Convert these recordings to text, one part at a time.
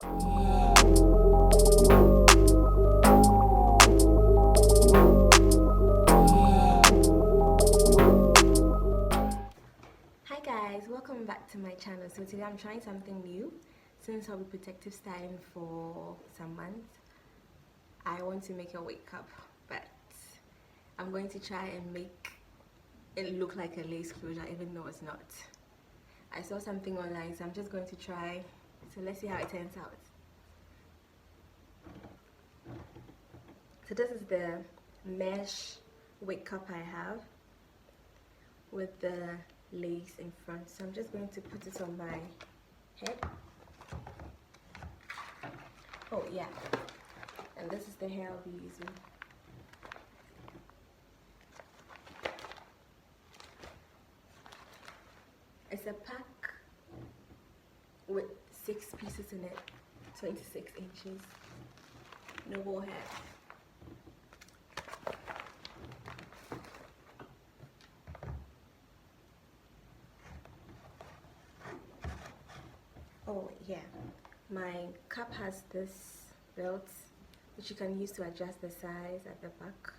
Hi guys, welcome back to my channel. So today I'm trying something new. Since I'll be protective styling for some months, I want to make a wig cup, but I'm going to try and make it look like a lace closure even though it's not. I saw something online, so I'm just going to try. So let's see how it turns out. So this is the mesh wig cup I have with the lace in front. So I'm just going to put it on my head. Oh yeah, and this is the hair I'll be using. It's a pack with 6 pieces in it, 26 inches, no ball hair. Oh yeah, my cup has this belt which you can use to adjust the size at the back.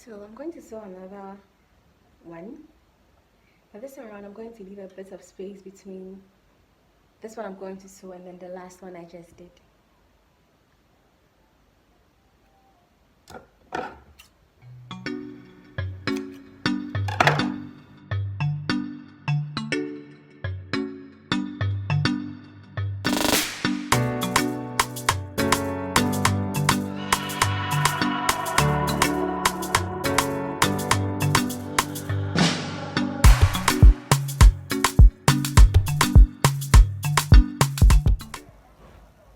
So I'm going to sew another one, but this time around I'm going to leave a bit of space between this one I'm going to sew and then the last one I just did.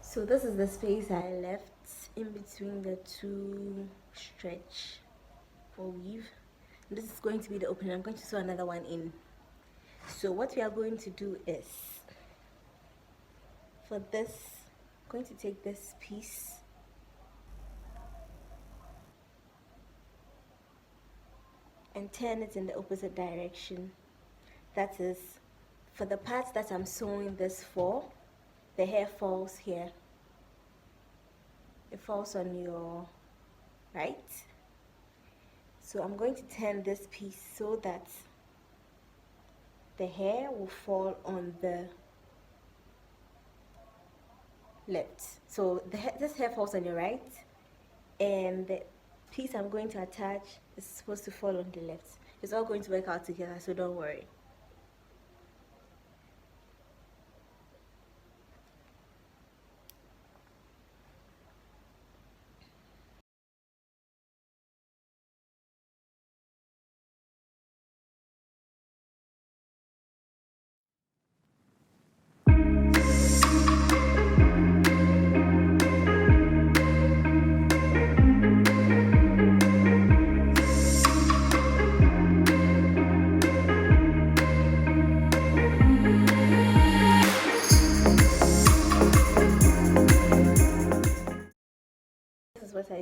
So this is the space I left in between the two stretch or weave. And this is going to be the opening. I'm going to sew another one in. So what we are going to do is, for this, I'm going to take this piece and turn it in the opposite direction. That is, for the parts that I'm sewing this for, the hair falls here. It falls on your right. So I'm going to turn this piece so that the hair will fall on the left. So this hair falls on your right, and the piece I'm going to attach is supposed to fall on the left. It's all going to work out together, so don't worry.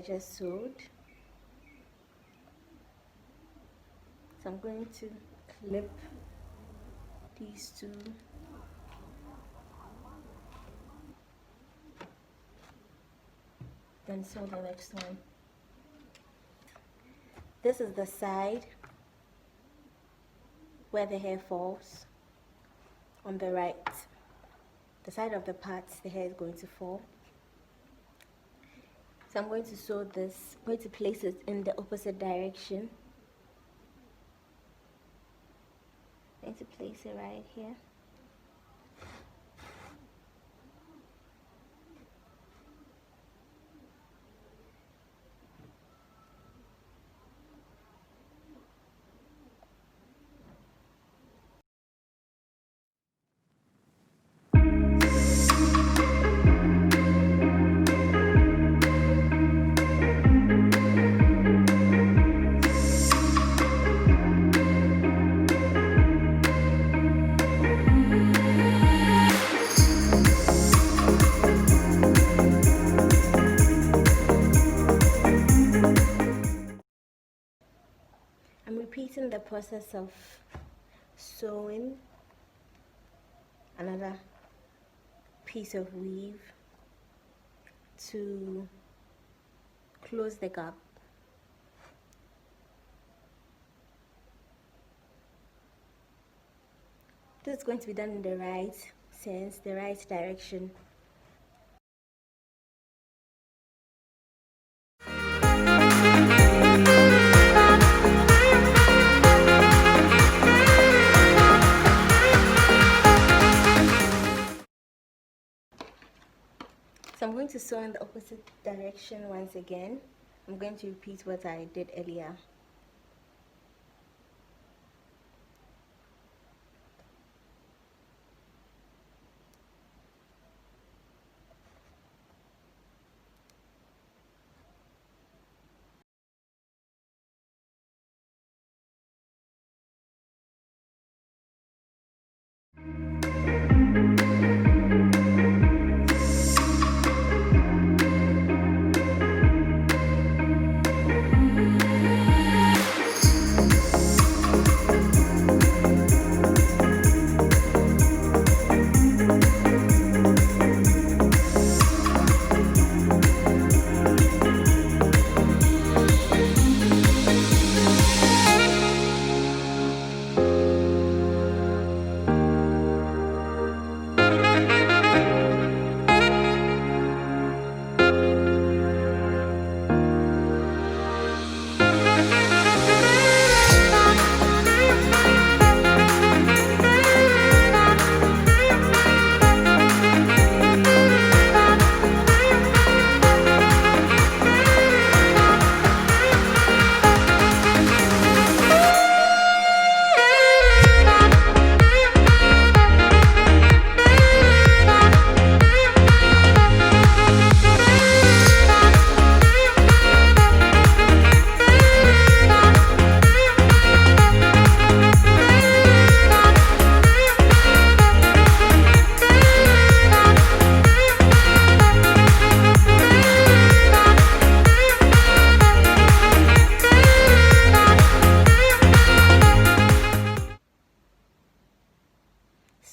I just sewed. So I'm going to clip these two. Then sew the next one. This is the side where the hair falls on the right. The side of the parts the hair is going to fall. So I'm going to sew this. I'm going to place it in the opposite direction. I'm going to place it right here. I'm repeating the process of sewing another piece of weave to close the gap. This is going to be done in the right sense, the right direction. So I'm going to sew in the opposite direction once again. I'm going to repeat what I did earlier.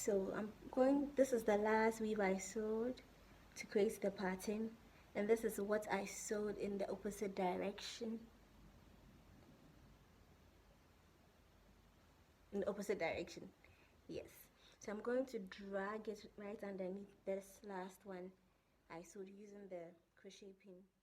So this is the last weave I sewed to create the pattern, and this is what I sewed in the opposite direction. In the opposite direction, yes. So I'm going to drag it right underneath this last one I sewed using the crochet pin.